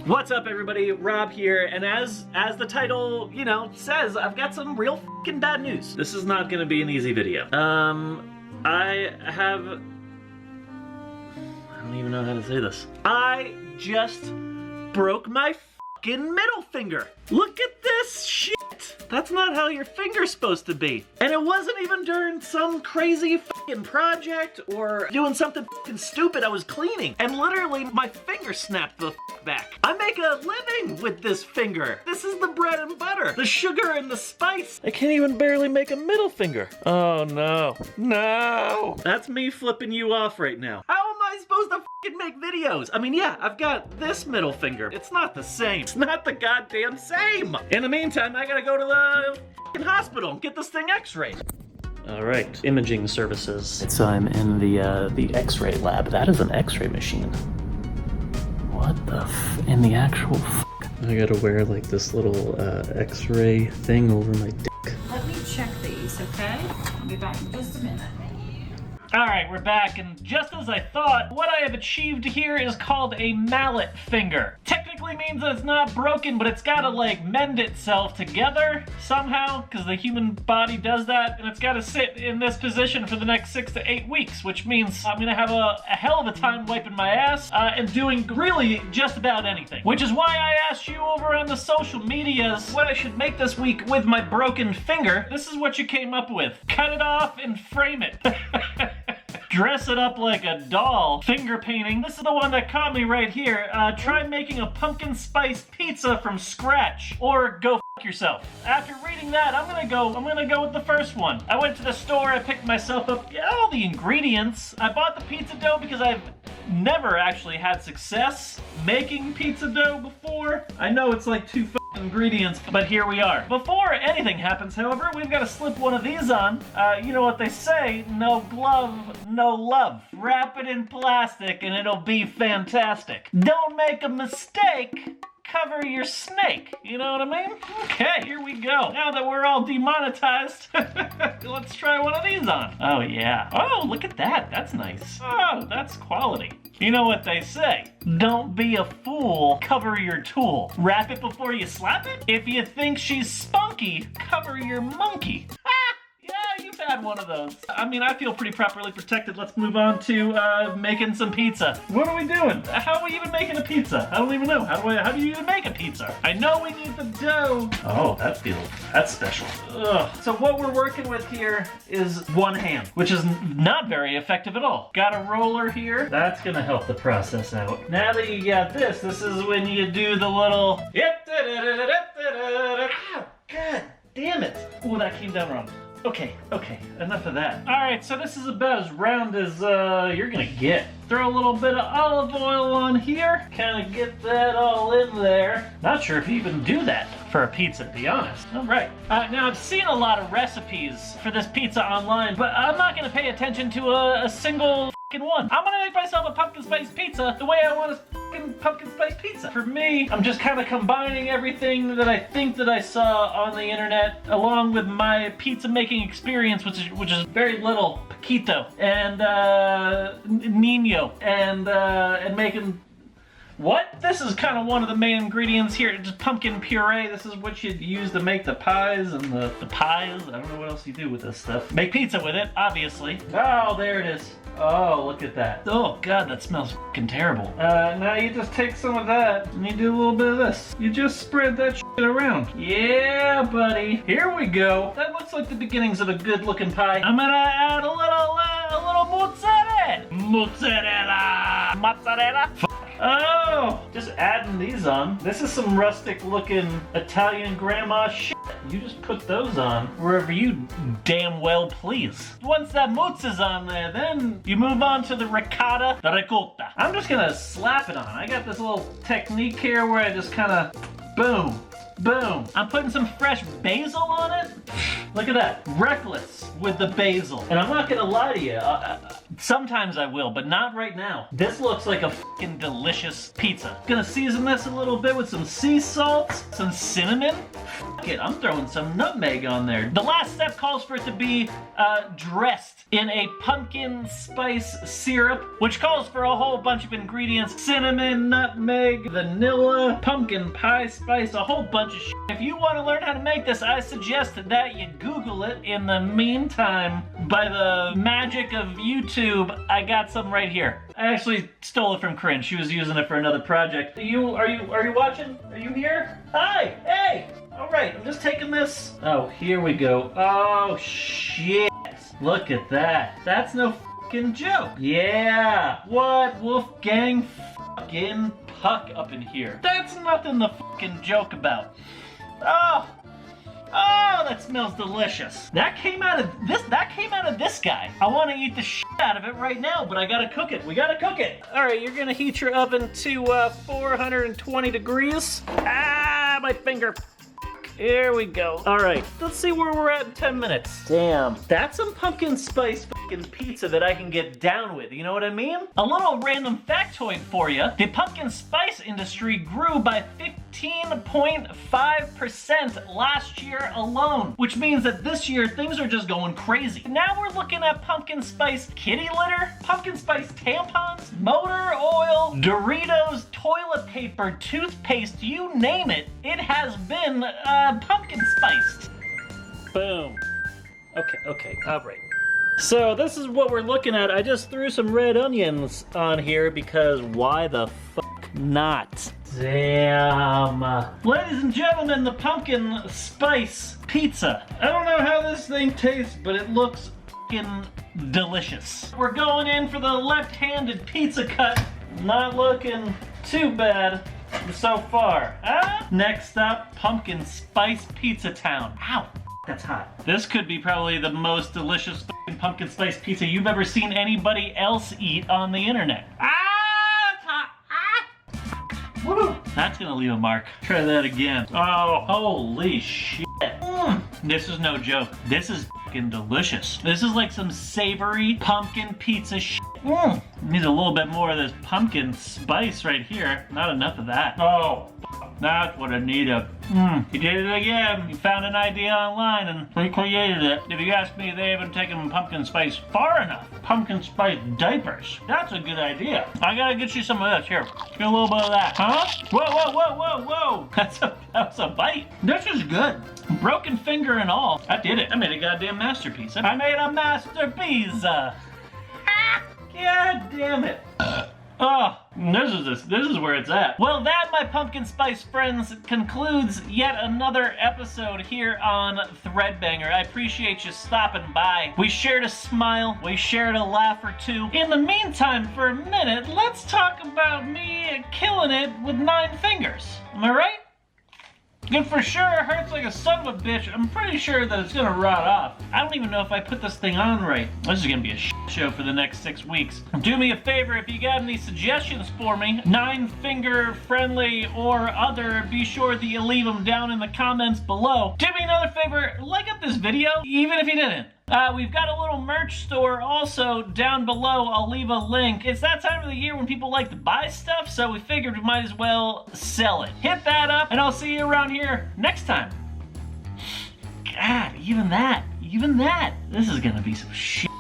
What's up, everybody? Rob here, and as the title, says, I've got some real fucking bad news. This is not gonna be an easy video. I don't even know how to say this. I just broke my fucking middle finger. Look at this shit. That's not how your finger's supposed to be. And it wasn't even during some crazy fucking project or doing something fucking stupid. I was cleaning and literally my finger snapped the fuck back. I make a living with this finger. This is the bread and butter, the sugar and the spice. I can't even barely make a middle finger. Oh no, no. That's me flipping you off right now. How am I supposed to fucking make videos? I mean, yeah, I've got this middle finger. It's not the same. It's not the goddamn same. In the meantime, I gotta go to the fucking hospital and get this thing x-rayed. All right, imaging services. So I'm in the x-ray lab. That is an x-ray machine. What the in the actual I gotta wear like this little x-ray thing over my dick. Let me check these, okay? I'll be back in just a minute. All right, we're back, and just as I thought, what I have achieved here is called a mallet finger. Technically means that it's not broken, but it's gotta like mend itself together somehow, because the human body does that, and it's gotta sit in this position for the next 6 to 8 weeks, which means I'm gonna have a hell of a time wiping my ass and doing really just about anything. Which is why I asked you over on the social medias what I should make this week with my broken finger. This is what you came up with. Cut it off and frame it. Dress it up like a doll. Finger painting. This is the one that caught me right here. Try making a pumpkin spice pizza from scratch. Or go f yourself. After reading that, I'm gonna go with the first one. I went to the store, I picked myself up all the ingredients. I bought the pizza dough because I've never actually had success making pizza dough before. I know it's like 2 ingredients, but here we are. Before anything happens, however, we've got to slip one of these on. You know what they say, no glove, no love. Wrap it in plastic and it'll be fantastic. Don't make a mistake. Cover your snake. You know what I mean? Okay, here we go. Now that we're all demonetized, let's try one of these on. Oh yeah. Oh, look at that. That's nice. Oh, that's quality. You know what they say. Don't be a fool, cover your tool. Wrap it before you slap it? If you think she's spunky, cover your monkey. Yeah, you've had one of those. I mean, I feel pretty properly protected. Let's move on to making some pizza. What are we doing? How are we even making a pizza? I don't even know. How do you even make a pizza? I know we need the dough. Oh, that's special. Ugh. So what we're working with here is one hand, which is not very effective at all. Got a roller here. That's gonna help the process out. Now that you got this is when you do the little... Ah, God damn it. Oh, that came down wrong. Okay, enough of that. All right, so this is about as round as you're gonna get. Throw a little bit of olive oil on here, kind of get that all in there. Not sure if you even do that for a pizza, to be honest. All right. Now, I've seen a lot of recipes for this pizza online, but I'm not gonna pay attention to a single one. I'm gonna make myself a pumpkin spice pizza the way I want a pumpkin spice pizza. For me, I'm just kind of combining everything that I think that I saw on the internet along with my pizza making experience, which is very little, Paquito and Nino and making. What? This is kind of one of the main ingredients here, just pumpkin puree. This is what you'd use to make the pies and the pies. I don't know what else you do with this stuff. Make pizza with it, obviously. Oh, there it is. Oh, look at that. Oh, God, that smells fucking terrible. Now you just take some of that and you do a little bit of this. You just spread that shit around. Yeah, buddy. Here we go. That looks like the beginnings of a good-looking pie. I'm gonna add a little mozzarella. Mozzarella. Oh, just adding these on. This is some rustic looking Italian grandma shit. You just put those on wherever you damn well please. Once that mozz is on there, then you move on to the ricotta, the ricotta. I'm just gonna slap it on. I got this little technique here where I just kind of boom, boom. I'm putting some fresh basil on it. Look at that, reckless with the basil. And I'm not gonna lie to you, sometimes I will, but not right now. This looks like a fucking delicious pizza. Gonna season this a little bit with some sea salt, some cinnamon. it, I'm throwing some nutmeg on there. The last step calls for it to be dressed in a pumpkin spice syrup, which calls for a whole bunch of ingredients: cinnamon, nutmeg, vanilla, pumpkin pie spice, a whole bunch of shit. If you want to learn how to make this, I suggest that you Google it. In the meantime, by the magic of YouTube, I got some right here. I actually stole it from Corinne. She was using it for another project. Are you watching? Are you here? Hi, hey. All right, I'm just taking this. Oh, here we go. Oh shit! Look at that. That's no fucking joke. Yeah. What Wolfgang fucking Puck up in here? That's nothing to fucking joke about. Oh, that smells delicious. That came out of this guy. I want to eat the shit out of it right now, but I gotta cook it. We gotta cook it. All right, you're gonna heat your oven to 420 degrees. Ah, my finger. Here we go. All right, let's see where we're at in 10 minutes. Damn, that's some pumpkin spice fucking pizza that I can get down with, you know what I mean? A little random factoid for you. The pumpkin spice industry grew by 15.5% last year alone, which means that this year things are just going crazy. Now we're looking at pumpkin spice kitty litter, pumpkin spice tampons, motor oil, Doritos, toilet paper, toothpaste, you name it. It has been pumpkin spiced. Boom. Okay, all right. So this is what we're looking at. I just threw some red onions on here because why the fuck not? Damn. Ladies and gentlemen, the pumpkin spice pizza. I don't know how this thing tastes, but it looks fucking delicious. We're going in for the left-handed pizza cut. Not looking too bad so far. Next up, pumpkin spice pizza town. Ow, that's hot. This could be probably the most delicious fucking pumpkin spice pizza you've ever seen anybody else eat on the internet. It's hot. Woo! That's gonna leave a mark. Try that again. Oh, holy shit. This is no joke. This is fucking delicious. This is like some savory pumpkin pizza shit. Needs a little bit more of this pumpkin spice right here. Not enough of that. Oh, that's what I needed. He did it again. He found an idea online and recreated it. If you ask me, they haven't taken pumpkin spice far enough. Pumpkin spice diapers. That's a good idea. I gotta get you some of this. Here, get a little bit of that. Huh? Whoa. That was a bite. This is good. Broken finger and all. I did it. I made a goddamn masterpiece. I made a masterpiece. God damn it. Oh, this is where it's at. Well, that, my pumpkin spice friends, concludes yet another episode here on ThreadBanger. I appreciate you stopping by. We shared a smile. We shared a laugh or two. In the meantime, for a minute, let's talk about me killing it with 9 fingers. Am I right? It for sure hurts like a son of a bitch. I'm pretty sure that it's gonna rot off. I don't even know if I put this thing on right. This is gonna be a show for the next 6 weeks. Do me a favor, if you got any suggestions for me, 9-finger friendly or other, be sure that you leave them down in the comments below. Do me another favor, like up this video, even if you didn't. We've got a little merch store also down below. I'll leave a link. It's that time of the year when people like to buy stuff, so we figured we might as well sell it. Hit that up, and I'll see you around here next time. God, even that. This is gonna be some shit.